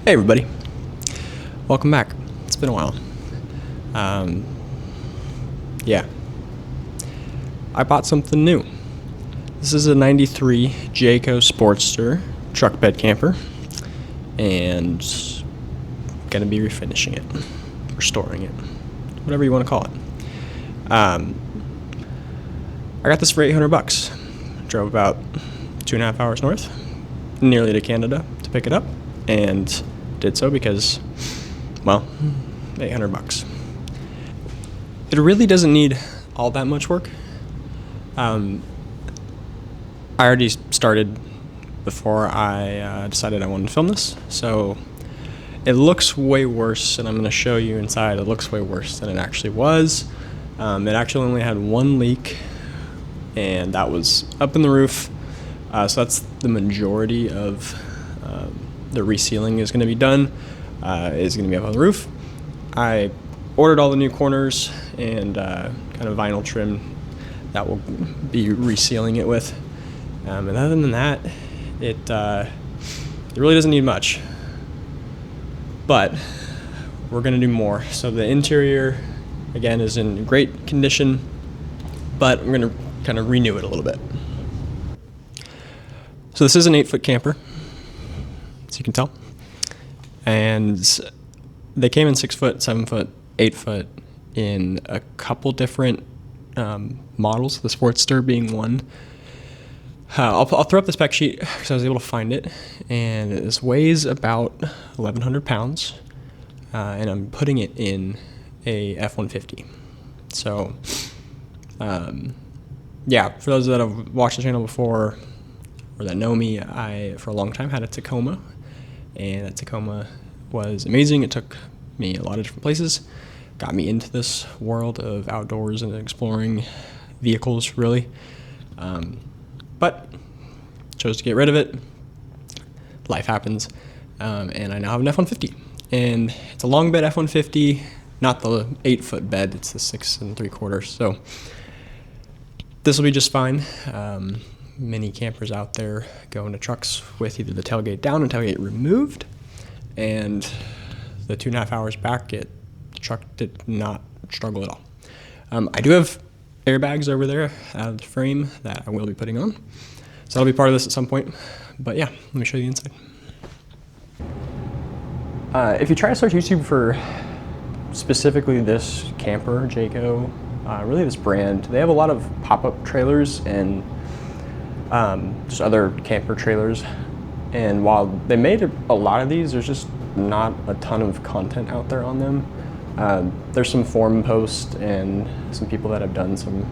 Hey everybody, welcome back. It's been a while. Yeah, I bought something new. This is a 93 Jayco Sportster truck bed camper, and gonna be refinishing it, restoring it, whatever you want to call it. I got this for $800. Drove about 2.5 hours north, nearly to Canada, to pick it up, and did so because, well, $800. It really doesn't need all that much work. I already started before I decided I wanted to film this, so it looks way worse, and I'm going to show you inside. It looks way worse than it actually was. It actually only had one leak, and that was up in the roof. So that's the majority of the resealing is going to be done, is going to be up on the roof. I ordered all the new corners and kind of vinyl trim that will be resealing it with. And other than that, it really doesn't need much. But we're going to do more. So the interior, again, is in great condition, but I'm going to kind of renew it a little bit. So this is an 8-foot camper, as you can tell. And they came in 6-foot, 7-foot, 8-foot in a couple different models, the Sportster being one. I'll throw up the spec sheet because I was able to find it. And this weighs about 1,100 pounds. And I'm putting it in a F-150. So, yeah, for those that have watched the channel before, or that know me, I, for a long time, had a Tacoma, and that Tacoma was amazing. It took me a lot of different places, got me into this world of outdoors and exploring vehicles, really. But chose to get rid of it. Life happens, and I now have an F-150, and it's a long bed F-150, not the 8-foot bed, it's the 6 3/4. So this will be just fine. Many campers out there go into trucks with either the tailgate down and tailgate removed, and the 2.5 hours back, the truck did not struggle at all. I do have airbags over there out of the frame that I will be putting on, so that'll be part of this at some point. But yeah, let me show you the inside. If you try to search YouTube for specifically this camper, Jayco, really this brand, they have a lot of pop-up trailers and just other camper trailers, and while they made a lot of these, there's just not a ton of content out there on them. There's some forum posts and some people that have done some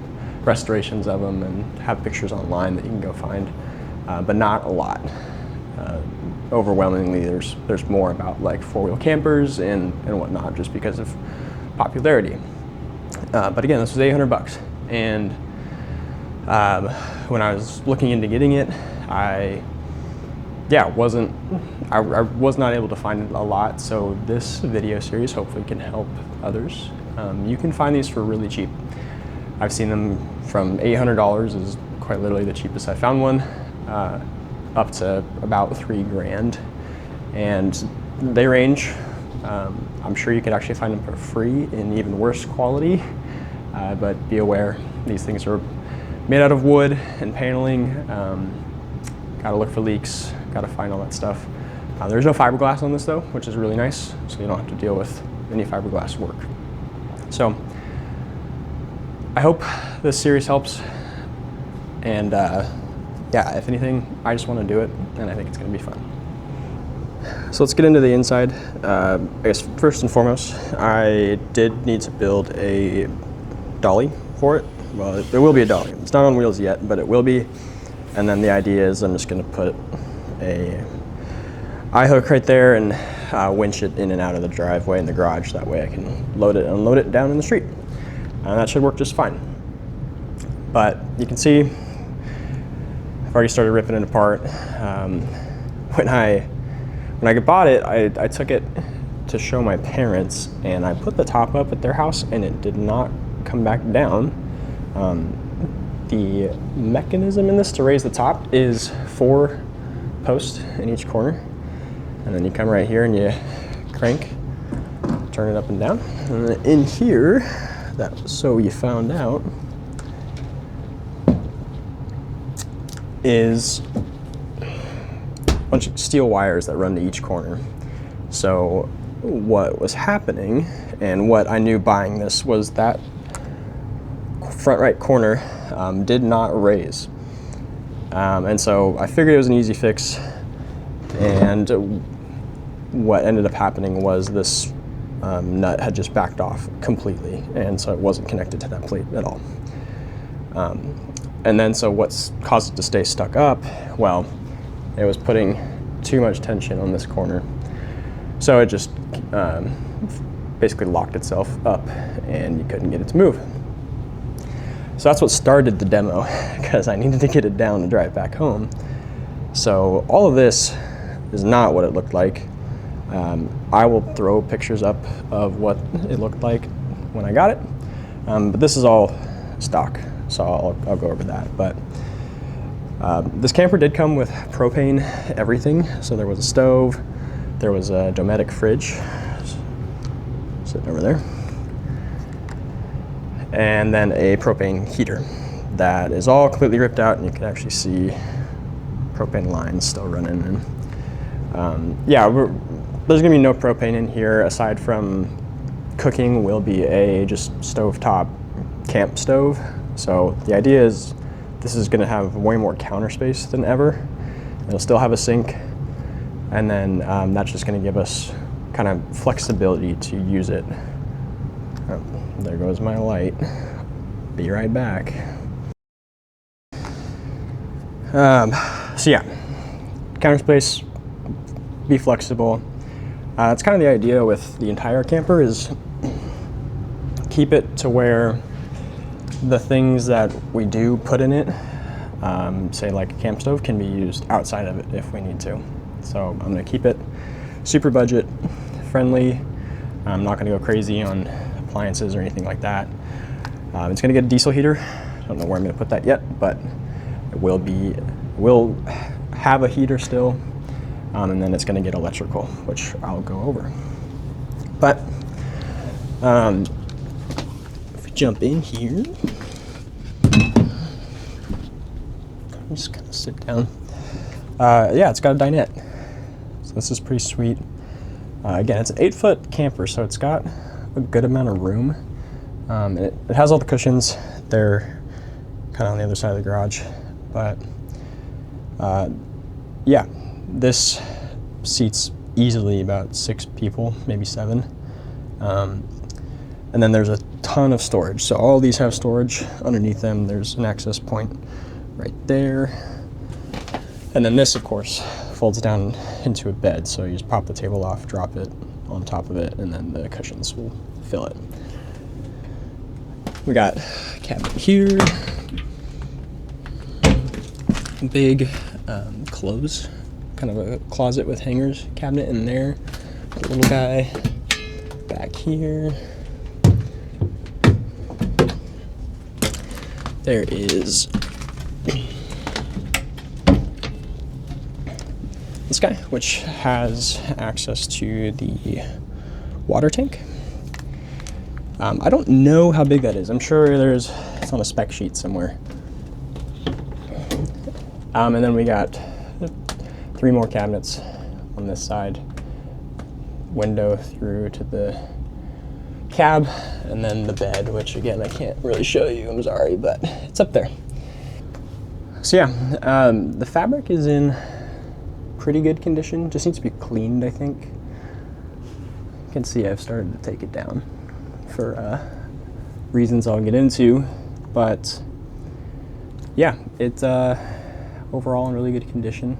restorations of them and have pictures online that you can go find, but not a lot. Overwhelmingly, there's more about like four-wheel campers and whatnot, just because of popularity. But again, this was $800, and when I was looking into getting it, I was not able to find a lot. So this video series hopefully can help others. You can find these for really cheap. I've seen them from $800 is quite literally the cheapest I found one, up to about $3,000, and they range. I'm sure you could actually find them for free in even worse quality, but be aware, these things are made out of wood and paneling. Gotta look for leaks, gotta find all that stuff. There's no fiberglass on this though, which is really nice, so you don't have to deal with any fiberglass work. So I hope this series helps, and yeah, if anything, I just want to do it, and I think it's gonna be fun. So let's get into the inside. I guess first and foremost, I did need to build a dolly for it. Well, there will be a dolly. It's not on wheels yet, but it will be. And then the idea is I'm just going to put a eye hook right there and winch it in and out of the driveway in the garage. That way I can load it and unload it down in the street. And that should work just fine. But you can see I've already started ripping it apart. When I bought it, I took it to show my parents, and I put the top up at their house, and it did not come back down. The mechanism in this to raise the top is 4 posts in each corner, And then you come right here and you crank, turn it up and down. And then in here, so you found out, is a bunch of steel wires that run to each corner. So what was happening, and what I knew buying this, was that front right corner did not raise. And so I figured it was an easy fix, and what ended up happening was this nut had just backed off completely, and so it wasn't connected to that plate at all. And then so what's caused it to stay stuck up? Well, it was putting too much tension on this corner. So it just basically locked itself up and you couldn't get it to move. So that's what started the demo, because I needed to get it down to drive back home. So all of this is not what it looked like. I will throw pictures up of what it looked like when I got it, but this is all stock, so I'll go over that. But this camper did come with propane everything. So there was a stove, there was a Dometic fridge sitting over there, and then a propane heater that is all completely ripped out, and you can actually see propane lines still running. And yeah, there's gonna be no propane in here aside from cooking. Will be a just stovetop camp stove. So the idea is this is gonna have way more counter space than ever. It'll still have a sink, and then that's just gonna give us kind of flexibility to use it. Oh, there goes my light. Be right back. So yeah, counter space, be flexible. It's kind of the idea with the entire camper, is keep it to where the things that we do put in it, say like a camp stove, can be used outside of it if we need to. So I'm gonna keep it super budget friendly. I'm not gonna go crazy on appliances or anything like that. It's gonna get a diesel heater. I don't know where I'm gonna put that yet, but it will have a heater still. And then it's going to get electrical, which I'll go over. But if we jump in here, I'm just going to sit down. Yeah, it's got a dinette, so this is pretty sweet. Again, it's an 8-foot camper, so it's got a good amount of room. It has all the cushions. They're kind of on the other side of the garage, but yeah. This seats easily about 6 people, maybe 7. And then there's a ton of storage. So all these have storage underneath them. There's an access point right there. And then this, of course, folds down into a bed. So you just pop the table off, drop it on top of it, and then the cushions will fill it. We got a cabinet here. Big clothes. Kind of a closet with hangers cabinet in there. A little guy back here. There is this guy, which has access to the water tank. I don't know how big that is. I'm sure it's on a spec sheet somewhere. And then we got 3 more cabinets on this side, window through to the cab, and then the bed, which again I can't really show you, I'm sorry, but it's up there. So yeah, the fabric is in pretty good condition, just needs to be cleaned, I think. You can see I've started to take it down for reasons I'll get into, but yeah, it's overall in really good condition.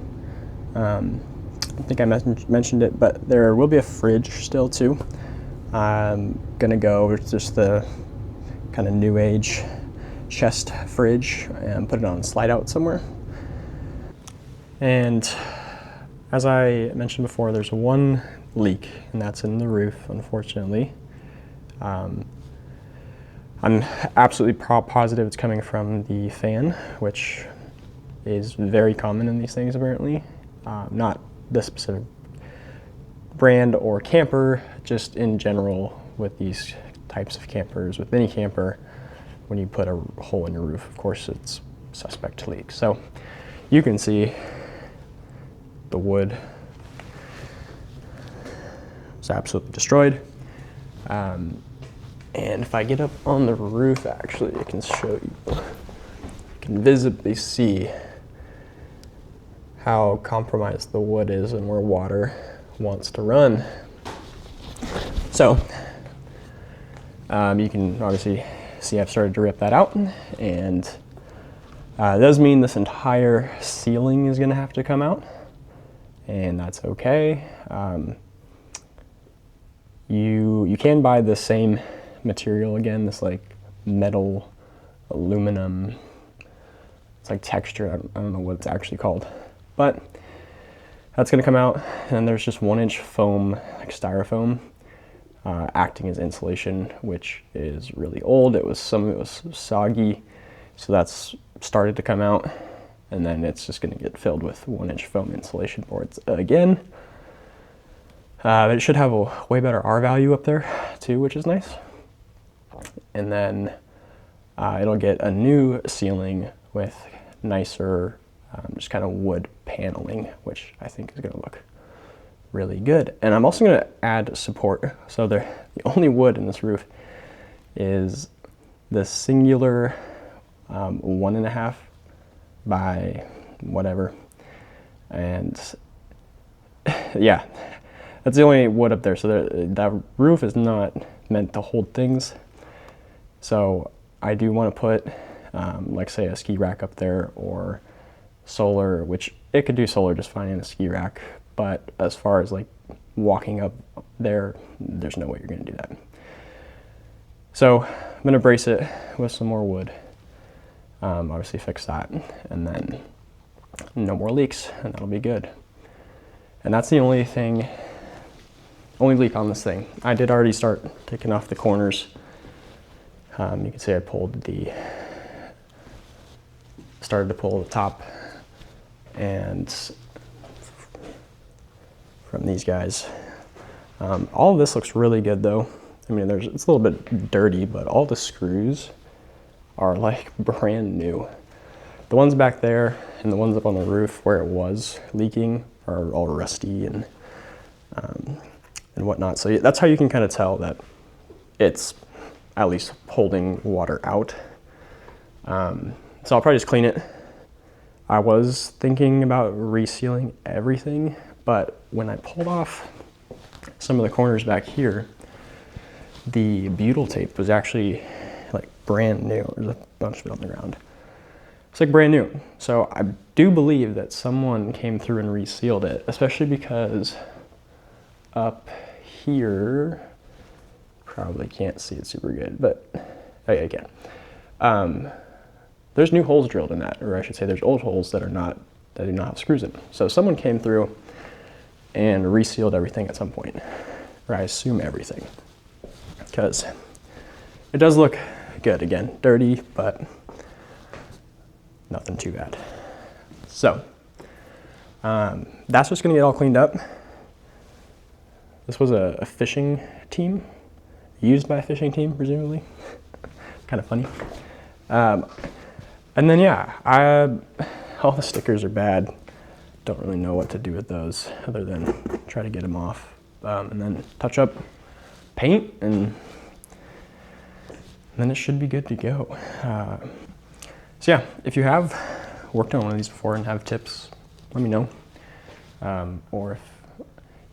I think I mentioned it, but there will be a fridge still too. I'm gonna go with just the kind of new age chest fridge and put it on a slide out somewhere. And as I mentioned before, there's one leak, and that's in the roof, unfortunately. I'm absolutely positive it's coming from the fan, which is very common in these things apparently. Not this specific brand or camper, just in general with these types of campers, with any camper, when you put a hole in your roof, of course it's suspect to leak. So you can see the wood is absolutely destroyed. And if I get up on the roof, actually, I can show you. You can visibly see how compromised the wood is and where water wants to run. So you can obviously see I've started to rip that out, and it does mean this entire ceiling is going to have to come out, and that's okay. You can buy the same material again, this like metal, aluminum, it's like texture, I don't know what it's actually called, but that's going to come out. And then there's just 1-inch foam, like styrofoam, acting as insulation, which is really old. Some of it was soggy, so that's started to come out, and then it's just going to get filled with 1-inch foam insulation boards again. It should have a way better R value up there too, which is nice. And then it'll get a new ceiling with nicer, just kind of wood paneling, which I think is going to look really good. And I'm also going to add support. So the only wood in this roof is the singular 1.5 by whatever. And yeah, that's the only wood up there. So that roof is not meant to hold things. So I do want to put, like say, a ski rack up there, or solar, which it could do solar just fine in a ski rack. But as far as like walking up there, there's no way you're going to do that. So I'm going to brace it with some more wood, obviously fix that, and then no more leaks, and that'll be good. And that's the only leak on this thing. I did already start taking off the corners. You can see I started to pull the top, and from these guys. All of this looks really good though. I mean, it's a little bit dirty, but all the screws are like brand new. The ones back there and the ones up on the roof where it was leaking are all rusty and whatnot. So that's how you can kind of tell that it's at least holding water out. So I'll probably just clean it. I was thinking about resealing everything, but when I pulled off some of the corners back here, the butyl tape was actually like brand new. There's a bunch of it on the ground. It's like brand new. So I do believe that someone came through and resealed it, especially because up here, probably can't see it super good, but I can. There's new holes drilled in that, or I should say there's old holes that do not have screws in them. So someone came through and resealed everything at some point, or I assume everything, because it does look good. Again, dirty, but nothing too bad. So that's just gonna get all cleaned up. This was a fishing team, used by a fishing team, presumably. Kind of funny. And then yeah, all the stickers are bad. Don't really know what to do with those other than try to get them off, and then touch up paint, and then it should be good to go. So yeah, if you have worked on one of these before and have tips, let me know. Or if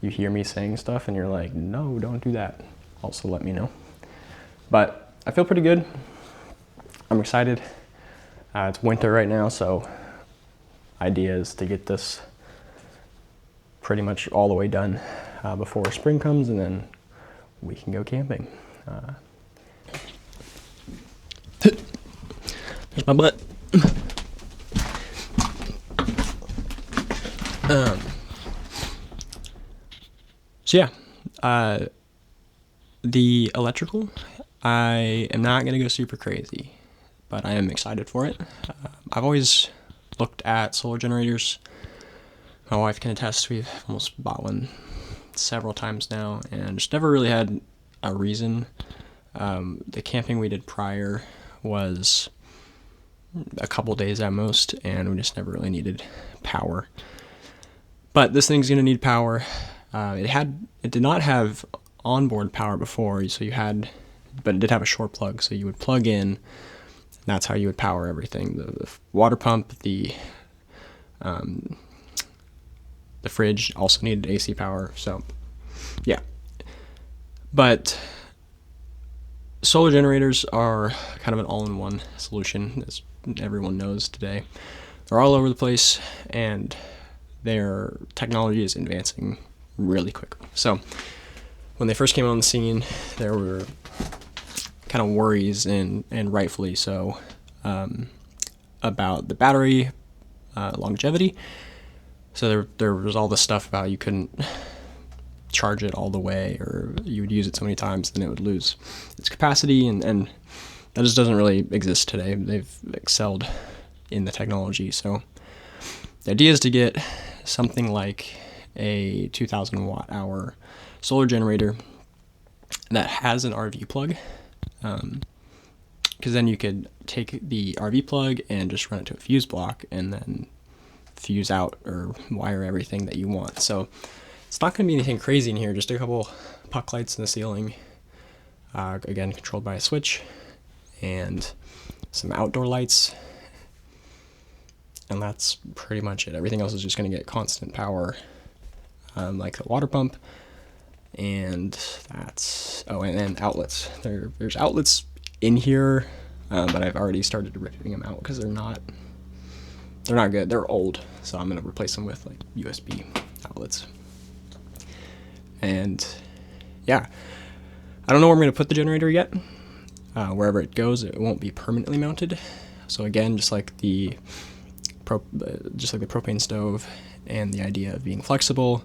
you hear me saying stuff and you're like, no, don't do that, also let me know. But I feel pretty good. I'm excited. It's winter right now, so idea is to get this pretty much all the way done before spring comes, and then we can go camping. There's my butt. So yeah, the electrical, I am not going to go super crazy, but I am excited for it. I've always looked at solar generators. My wife can attest, we've almost bought one several times now, and just never really had a reason. The camping we did prior was a couple days at most, and we just never really needed power. But this thing's gonna need power. It did not have onboard power before, but it did have a short plug, so you would plug in, and that's how you would power everything. The water pump, the fridge also needed AC power, so yeah. But solar generators are kind of an all-in-one solution, as everyone knows today. They're all over the place, and their technology is advancing really quickly. So when they first came on the scene, there were kind of worries, and rightfully so, about the battery longevity. So there was all this stuff about you couldn't charge it all the way, or you would use it so many times then it would lose its capacity, and that just doesn't really exist today. They've excelled in the technology. So the idea is to get something like a 2,000 watt hour solar generator that has an RV plug, because then you could take the RV plug and just run it to a fuse block and then fuse out or wire everything that you want. So it's not going to be anything crazy in here, just a couple puck lights in the ceiling, again controlled by a switch, and some outdoor lights, and that's pretty much it. Everything else is just going to get constant power, like the water pump, and and outlets. There's outlets in here, but I've already started ripping them out because they're not good. They're old, so I'm going to replace them with like USB outlets. And yeah, I don't know where I'm going to put the generator yet. Wherever it goes, it won't be permanently mounted. So again, just like the propane stove and the idea of being flexible,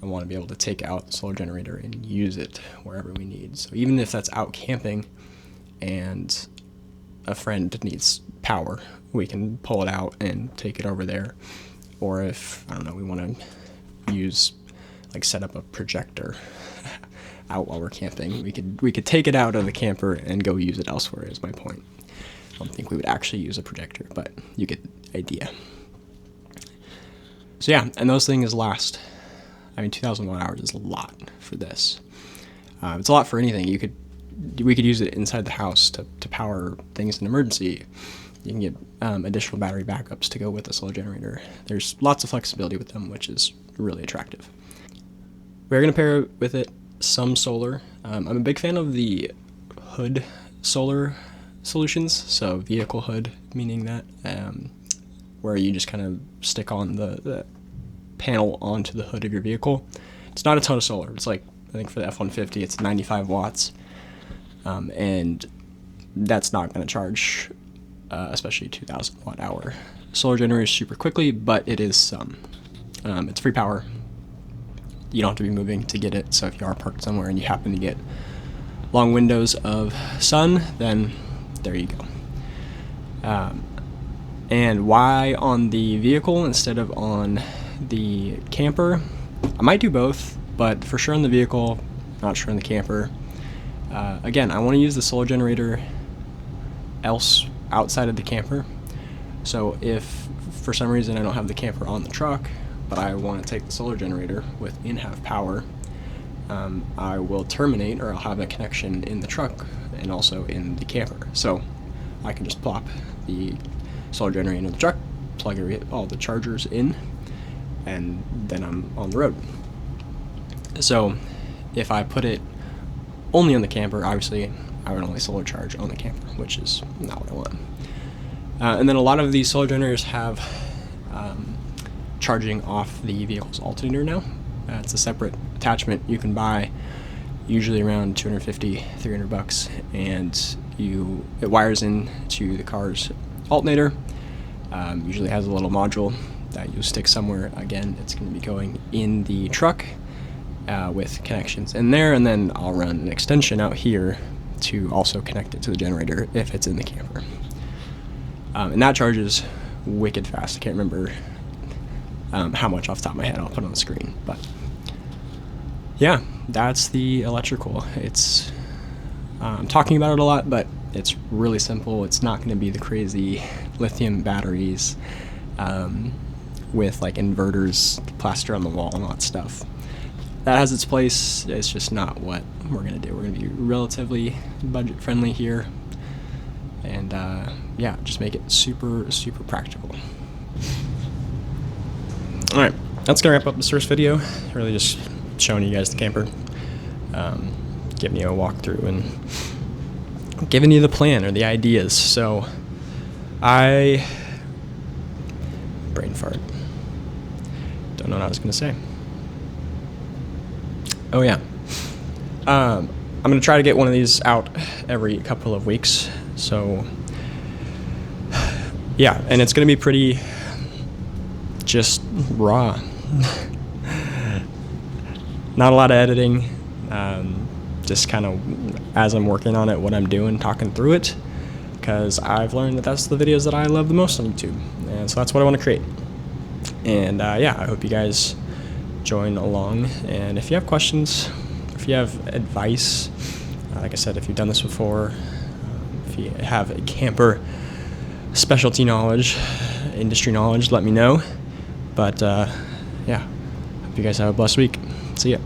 I want to be able to take out the solar generator and use it wherever we need. So even if that's out camping and a friend needs power, we can pull it out and take it over there. Or if, I don't know, we want to set up a projector out while we're camping, we could take it out of the camper and go use it elsewhere, is my point. I don't think we would actually use a projector, but you get the idea. So yeah, and those things last, 2,000 watt hours is a lot for this. It's a lot for anything. We could use it inside the house to power things in emergency. You can get additional battery backups to go with the solar generator. There's lots of flexibility with them, which is really attractive. We're going to pair with it some solar. I'm a big fan of the hood solar solutions, so vehicle hood, meaning that where you just kind of stick on the panel onto the hood of your vehicle. It's not a ton of solar. It's like, I think for the F-150, it's 95 watts, and that's not going to charge, especially 2,000 watt hour solar generators super quickly, but it is some. It's free power. You don't have to be moving to get it, so if you are parked somewhere and you happen to get long windows of sun, then there you go. And why on the vehicle instead of on the camper? I might do both, but for sure on the vehicle, not sure on the camper. Again, I want to use the solar generator outside of the camper. So if for some reason I don't have the camper on the truck, but I want to take the solar generator with in-half power, I will terminate, or I'll have a connection in the truck and also in the camper. So I can just plop the solar generator into the truck, plug all the chargers in, and then I'm on the road. So if I put it only on the camper, obviously I would only solar charge on the camper, which is not what I want. And then a lot of these solar generators have charging off the vehicle's alternator now. It's a separate attachment you can buy, usually around $250, $300, and it wires in to the car's alternator. Usually has a little module that you stick somewhere. Again, it's going to be going in the truck with connections in there, and then I'll run an extension out here to also connect it to the generator if it's in the camper. And that charges wicked fast. I can't remember how much off the top of my head. I'll put on the screen, but yeah, that's the electrical. It's I'm talking about it a lot, but it's really simple. It's not going to be the crazy lithium batteries with like inverters plastered on the wall and all that stuff. That has its place. It's just not what we're going to do. We're going to be relatively budget friendly here, and yeah, just make it super, super practical. All right, that's going to wrap up this first video. Really just showing you guys the camper, giving you a walkthrough and giving you the plan or the ideas. So brain fart. Don't know what I was going to say. Oh yeah. I'm going to try to get one of these out every couple of weeks. So yeah, and it's going to be pretty just raw. Not a lot of editing. Just kind of as I'm working on it, what I'm doing, talking through it, because I've learned that that's the videos that I love the most on YouTube, and so that's what I want to create. And yeah, I hope you guys join along, and if you have questions, if you have advice, like I said, if you've done this before, if you have a camper specialty knowledge, industry knowledge, let me know. But yeah, hope you guys have a blessed week. See ya.